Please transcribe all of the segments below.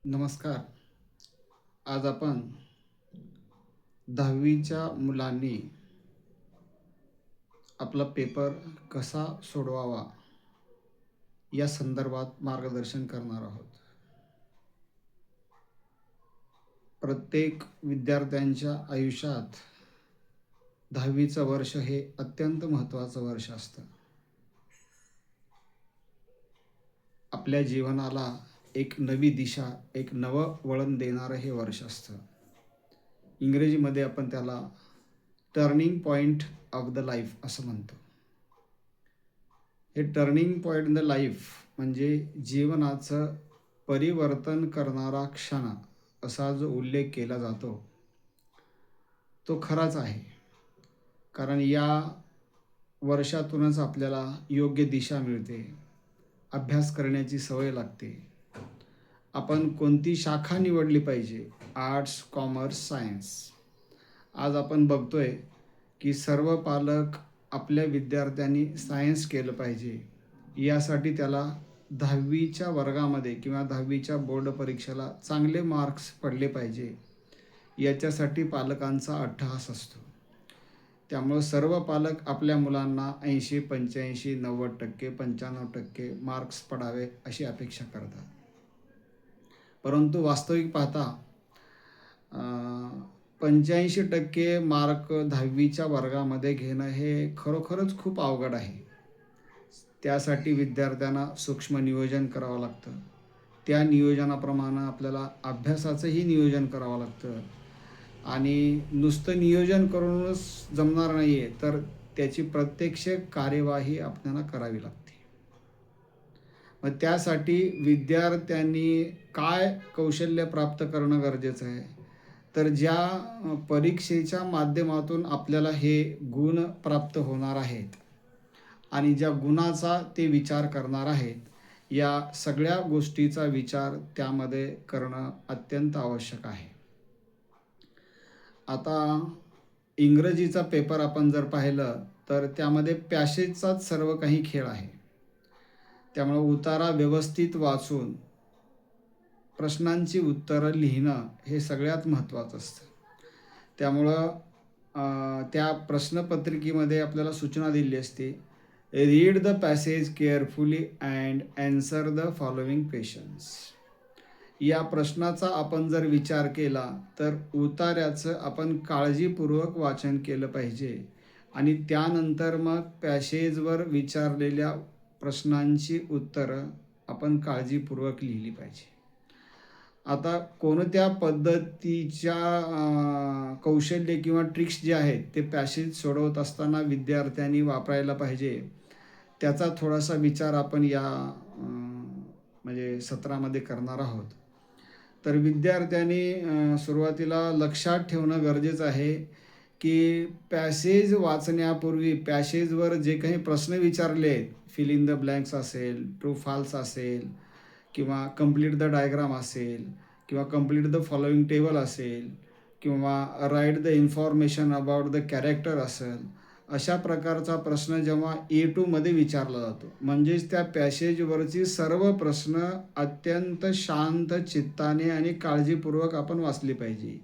नमस्कार. आज आपण 10वीच्या मुलांनी आपला पेपर कसा सोडवावा या संदर्भात मार्गदर्शन करणार आहोत. प्रत्येक विद्यार्थ्यांच्या आयुष्यात 10वीचं वर्ष हे अत्यंत महत्त्वाचं वर्ष असतं. आपल्या जीवनाला एक नवी दिशा, एक नवं वळण देणारं हे वर्ष असतं. इंग्रजीमध्ये आपण त्याला turning point of the life असं म्हणतो. हे turning point in the life म्हणजे जीवनाचं परिवर्तन करणारा क्षण असा जो उल्लेख केला जातो तो खराच आहे. कारण या वर्षातूनच आपल्याला योग्य दिशा मिळते, अभ्यास करण्याची सवय लागते. आपण कोणती शाखा निवडली पाहिजे, आर्ट्स, कॉमर्स, सायन्स. आज आपण बघतोय की सर्व पालक आपल्या विद्यार्थ्यांनी सायन्स केलं पाहिजे यासाठी त्याला 10वीच्या वर्गामध्ये किंवा 10वीच्या बोर्ड परीक्षेला चांगले मार्क्स पडले पाहिजे याच्यासाठी पालकांचा अट्टहास असतो. त्यामुळं सर्व पालक आपल्या मुलांना 80, 85, 90%, 95% मार्क्स पडावे अशी अपेक्षा करतात. परंतु वास्तविक पाहता 85% मार्क 10वीच्या वर्गामध्ये घेणं हे खरोखरच खूप अवघड आहे. त्यासाठी विद्यार्थ्यांना सूक्ष्म नियोजन करावं लागतं. त्या नियोजनाप्रमाणे आपल्याला अभ्यासाचंही नियोजन करावं लागतं आणि नुसतं नियोजन करूनच जमणार नाही आहे, तर त्याची प्रत्यक्ष कार्यवाही आपल्याला करावी लागते. मग त्यासाठी विद्यार्थ्यांनी काय कौशल्य प्राप्त करणं गरजेचं आहे, तर ज्या परीक्षेच्या माध्यमातून आपल्याला हे गुण प्राप्त होणार आहेत आणि ज्या गुणाचा ते विचार करणार आहेत, या सगळ्या गोष्टीचा विचार त्यामध्ये करणं अत्यंत आवश्यक आहे. आता इंग्रजीचा पेपर आपण जर पाहिलं तर त्यामध्ये पॅसेजचाच सर्व काही खेळ आहे. त्यामुळे उतारा व्यवस्थित वाचून प्रश्नांची उत्तरं लिहिणं हे सगळ्यात महत्त्वाचं असतं. त्यामुळं त्या प्रश्नपत्रिकेमध्ये आपल्याला सूचना दिली असते, read the passage carefully and answer the following questions. या प्रश्नाचा आपण जर विचार केला तर उतार्याचं आपण काळजीपूर्वक वाचन केलं पाहिजे आणि त्यानंतर मग पॅसेजवर विचारलेल्या प्रश्नांची उत्तरं आपण काळजीपूर्वक लिहिली पाहिजे. आता कोणत्या पद्धतीच्या कौशल्य किंवा ट्रिक्स जे आहेत ते पॅसेज सोडवत असताना विद्यार्थ्यांनी वापरायला पाहिजे, त्याचा थोडासा विचार आपण या म्हणजे सत्रामध्ये करणार आहोत. तर विद्यार्थ्यांनी सुरुवातीला लक्षात ठेवणं गरजेचं आहे की पॅसेज वाचण्यापूर्वी पॅसेजवर जे काही प्रश्न विचारले आहेत, फिल इन द ब्लँक्स असेल, ट्रू फॉल्स असेल किंवा कंप्लीट द डायग्राम असेल किंवा कंप्लीट द फॉलोइंग टेबल असेल किंवा write the information about the character असेल, अशा प्रकारचा प्रश्न जेव्हा A2 मध्ये विचारला जातो, म्हणजेच त्या पॅसेजवरची सर्व प्रश्न अत्यंत शांत चित्ताने आणि काळजीपूर्वक आपण वाचली पाहिजे.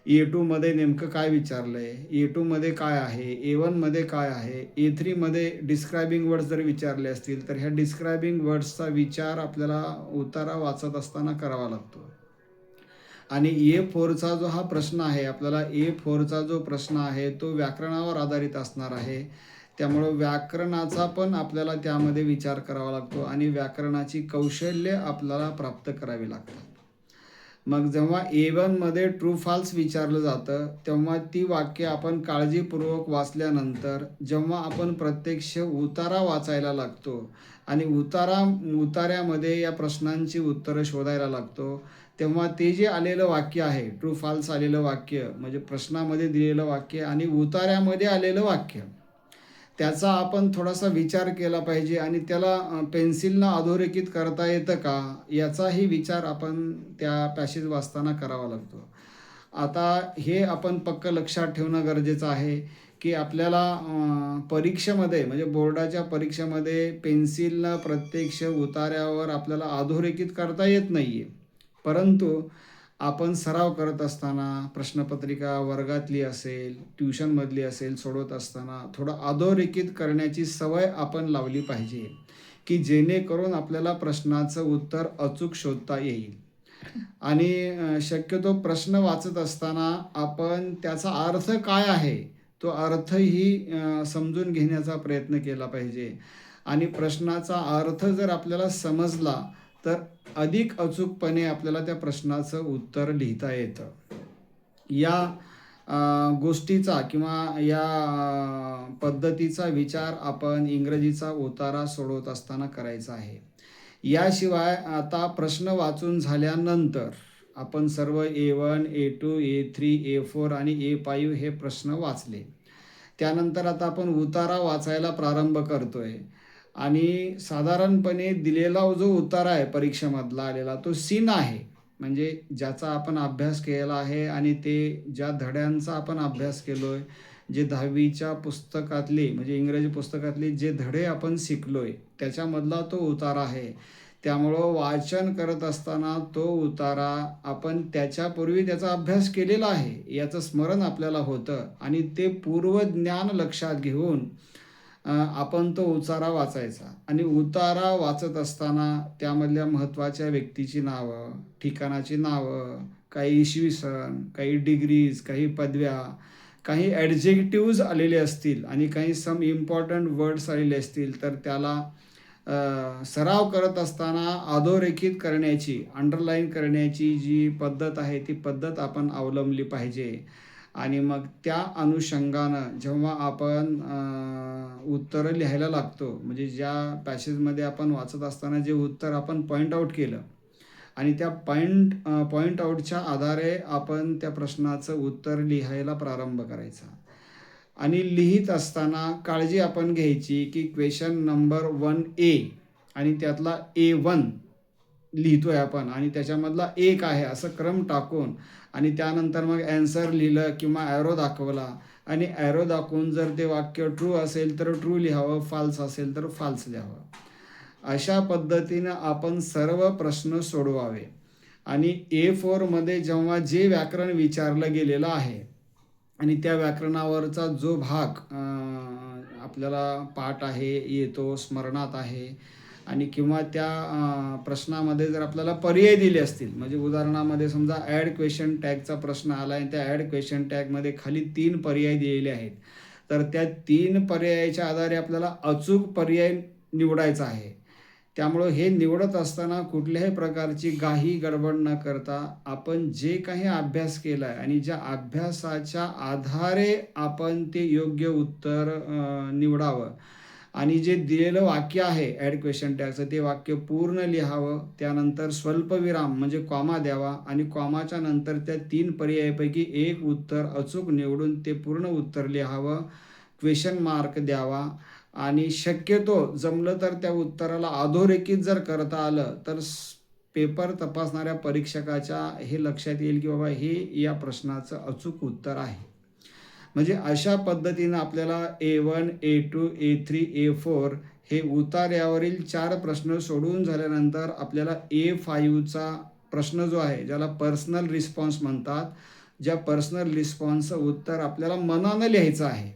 A2 मध्ये नेमकं काय विचारलं आहे, A2 मध्ये काय आहे, A1 मध्ये काय आहे, A3 मध्ये डिस्क्रायबिंग वर्ड्स जर विचारले असतील तर ह्या डिस्क्रायबिंग वर्ड्सचा विचार आपल्याला उतारा वाचत असताना करावा लागतो. आणि A4चा जो हा प्रश्न आहे, आपल्याला A4चा जो प्रश्न आहे तो व्याकरणावर आधारित असणार आहे. त्यामुळं व्याकरणाचा पण आपल्याला त्यामध्ये विचार करावा लागतो आणि व्याकरणाची कौशल्य आपल्याला प्राप्त करावी लागतात. मग जेव्हा A1 मध्ये ट्रू फॉल्स विचारलं जातं तेव्हा ती वाक्य आपण काळजीपूर्वक वाचल्यानंतर जेव्हा आपण प्रत्यक्ष उतारा वाचायला लागतो आणि उतार्यामध्ये या प्रश्नांची उत्तरं शोधायला लागतो, तेव्हा ते जे आलेलं वाक्य आहे, ट्रू फॉल्स आलेलं वाक्य म्हणजे प्रश्नामध्ये दिलेलं वाक्य आणि उतार्यामध्ये आलेलं वाक्य, त्याचा आपण थोडासा विचार केला पाहिजे आणि त्याला पेन्सिलनं अधोरेखित करता येतं का याचाही विचार आपण त्या पॅसेज वाचताना करावा लागतो. आता हे आपण पक्कं लक्षात ठेवणं गरजेचं आहे की आपल्याला परीक्षेमध्ये म्हणजे बोर्डाच्या परीक्षेमध्ये पेन्सिलनं प्रत्यक्ष उतार्यावर आपल्याला अधोरेखित करता येत नाही आहे. परंतु आपण सराव करत असताना प्रश्नपत्रिका वर्गातली असेल, ट्युशनमधली असेल सोडवत असताना थोडं अधोरेखित करण्याची सवय आपण लावली पाहिजे, की जेणेकरून आपल्याला प्रश्नाचं उत्तर अचूक शोधता येईल. आणि शक्यतो प्रश्न वाचत असताना आपण त्याचा अर्थ काय आहे, तो अर्थही समजून घेण्याचा प्रयत्न केला पाहिजे. आणि प्रश्नाचा अर्थ जर आपल्याला समजला, तर अधिक अचूकपणे आपल्याला त्या प्रश्नाचं उत्तर लिहिता येतं. या गोष्टीचा किंवा या पद्धतीचा विचार आपण इंग्रजीचा उतारा सोडवत असताना करायचा आहे. याशिवाय आता प्रश्न वाचून झाल्यानंतर आपण सर्व A1, A2, A3, A4 आणि A5 हे प्रश्न वाचले. त्यानंतर आता आपण उतारा वाचायला प्रारंभ करतोय आणि साधारणपणे दिलेला जो उतारा आहे परीक्षेमधला आलेला तो सीन आहे. म्हणजे ज्याचा आपण अभ्यास केलेला आहे आणि ते ज्या धड्यांचा आपण अभ्यास केलोय, जे 10वीच्या पुस्तकातले म्हणजे इंग्रजी पुस्तकातले जे धडे आपण शिकलोय त्याच्यामधला तो उतारा आहे. त्यामुळं वाचन करत असताना तो उतारा आपण त्याच्यापूर्वी त्याचा अभ्यास केलेला आहे याचं स्मरण आपल्याला होतं आणि ते पूर्वज्ञान लक्षात घेऊन आपण तो उतारा वाचायचा. आणि उतारा वाचत असताना त्यामधल्या महत्त्वाच्या व्यक्तीची नावं, ठिकाणाची नावं, काही इसवी सन, काही डिग्रीज, काही पदव्या, काही ॲडजेक्टिव्हज आलेले असतील आणि काही सम इम्पॉर्टंट वर्ड्स आलेले असतील, तर त्याला सराव करत असताना अधोरेखित करण्याची, अंडरलाईन करण्याची जी पद्धत आहे ती पद्धत आपण अवलंबली पाहिजे. आणि मग त्या अनुषंगानं जेव्हा आपण उत्तरं लिहायला लागतो, म्हणजे ज्या पॅसेजमध्ये आपण वाचत असताना जे उत्तर आपण पॉईंट आऊट केलं आणि त्या पॉईंट आऊटच्या आधारे आपण त्या प्रश्नाचं उत्तर लिहायला प्रारंभ करायचा. आणि लिहित असताना काळजी आपण घ्यायची की क्वेश्चन नंबर 1A आणि त्यातला A1 लिहितोय आपण आणि त्याच्यामधला 1 आहे असं क्रम टाकून आणि त्यानंतर मग ॲन्सर लिहिलं किंवा ॲरो दाखवला आणि ॲरो दाखवून जर ते वाक्य ट्रू असेल तर ट्रू लिहावं, फाल्स असेल तर फाल्स लिहावं. अशा पद्धतीनं आपण सर्व प्रश्न सोडवावे. आणि A4मध्ये जेव्हा जे व्याकरण विचारलं गेलेलं आहे आणि त्या व्याकरणावरचा जो भाग आपल्याला पाठ आहे, येतो, स्मरणात आहे आणि किंवा त्या प्रश्नामध्ये जर आपल्याला पर्याय दिले असतील, म्हणजे उदाहरणामध्ये समजा ॲड क्वेश्चन टॅगचा प्रश्न आला आणि त्या ॲड क्वेश्चन टॅगमध्ये खाली 3 पर्याय दिलेले आहेत, तर त्या 3 पर्यायाच्या आधारे आपल्याला अचूक पर्याय निवडायचा आहे. त्यामुळं हे निवडत असताना कुठल्याही प्रकारची घाई गडबड न करता आपण जे काही अभ्यास केला आहे आणि ज्या अभ्यासाच्या आधारे आपण ते योग्य उत्तर निवडावं. आणि जे दिलेलं वाक्य आहे ॲड क्वेश्चन टॅगचं ते वाक्य पूर्ण लिहावं. त्यानंतर स्वल्पविराम म्हणजे कॉमा द्यावा आणि कॉमाच्या नंतर त्या 3 पर्यायापैकी एक उत्तर अचूक निवडून ते पूर्ण उत्तर लिहावं. क्वेश्चन मार्क द्यावा आणि शक्यतो जमलं तर त्या उत्तराला अधोरेखित जर करता आलं तर पेपर तपासणाऱ्या परीक्षकाच्या हे लक्षात येईल की बाबा हे या प्रश्नाचं अचूक उत्तर आहे. म्हणजे अशा पद्धतीनं आपल्याला A1, A2, A3, A4 हे उतार्यावरील 4 प्रश्न सोडवून झाल्यानंतर आपल्याला A5चा प्रश्न जो आहे, ज्याला पर्सनल रिस्पॉन्स म्हणतात, ज्या पर्सनल रिस्पॉन्सचं उत्तर आपल्याला मनानं लिहायचं आहे,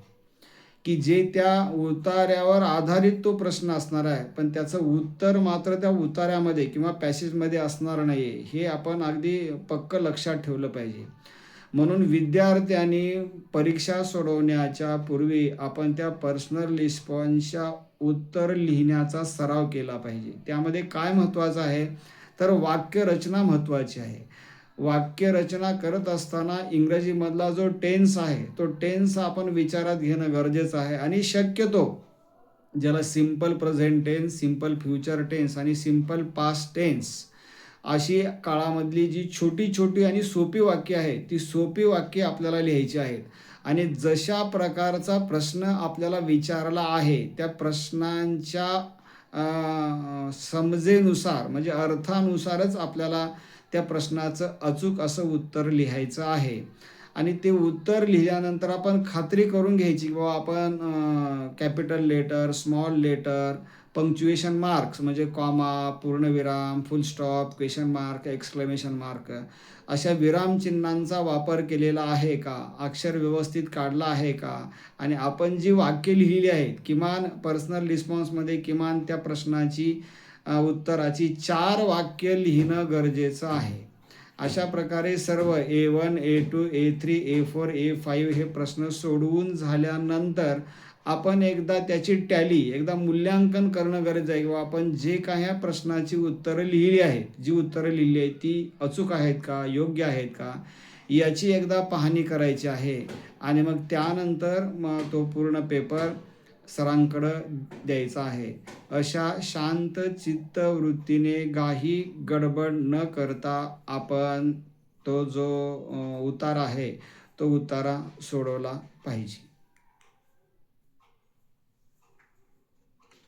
की जे त्या उतार्यावर आधारित तो प्रश्न असणार आहे, पण त्याचं उत्तर मात्र त्या उतार्यामध्ये किंवा पॅसेजमध्ये असणार नाही आहे, हे आपण अगदी पक्कं लक्षात ठेवलं पाहिजे. म्हणून विद्यार्थ्यांनी परीक्षा सोडवण्याच्या पूर्वी आपण त्या पर्सनल रिस्पॉन्सच्या उत्तर लिहिण्याचा सराव केला पाहिजे. त्यामध्ये काय महत्त्वाचं आहे, तर वाक्यरचना महत्त्वाची आहे. वाक्यरचना करत असताना इंग्रजीमधला जो टेन्स आहे, तो टेन्स आपण विचारात घेणं गरजेचं आहे. आणि शक्यतो ज्याला simple present tense, simple future tense आणि सिंपल पास्ट टेन्स अशी काळामधली जी छोटी आणि सोपी वाक्य आहेत, ती सोपी वाक्य आपल्याला लिहायची आहेत. आणि जशा प्रकारचा प्रश्न आपल्याला विचारला आहे, त्या प्रश्नांच्या समजेनुसार म्हणजे अर्थानुसारच आपल्याला त्या प्रश्नाचं अचूक असं उत्तर लिहायचं आहे. आणि ते उत्तर लिहिल्यानंतर आपण खात्री करून घ्यायची की बाबा आपण capital letter, small letter, punctuation marks म्हणजे कॉमा, पूर्णविराम, full stop, question mark, exclamation mark अशा विरामचिन्हांचा वापर केलेला आहे का, अक्षर व्यवस्थित काढला आहे का, आणि आपण जी वाक्य लिहिली आहेत किमान पर्सनल रिस्पॉन्समध्ये किमान त्या प्रश्नाची उत्तराची 4 वाक्य लिहिणं गरजेचं आहे. अशा प्रकारे सर्व A1, A2, A3, A4, A5 हे प्रश्न सोडवून झाल्यानंतर आपण एकदा त्याची टॅली, एकदा मूल्यांकन करणं गरजेचं आहे, किंवा आपण जे काही ह्या प्रश्नाची उत्तरं लिहिली आहेत, जी उत्तरं लिहिली आहेत ती अचूक आहेत का, योग्य आहेत का, याची एकदा पाहणी करायची आहे. आणि मग त्यानंतर मग तो पूर्ण पेपर सरांकडं द्यायचा आहे. अशा शांत चित्तवृत्तीने काही गडबड न करता आपण तो जो उतारा आहे तो उतारा सोडवला पाहिजे.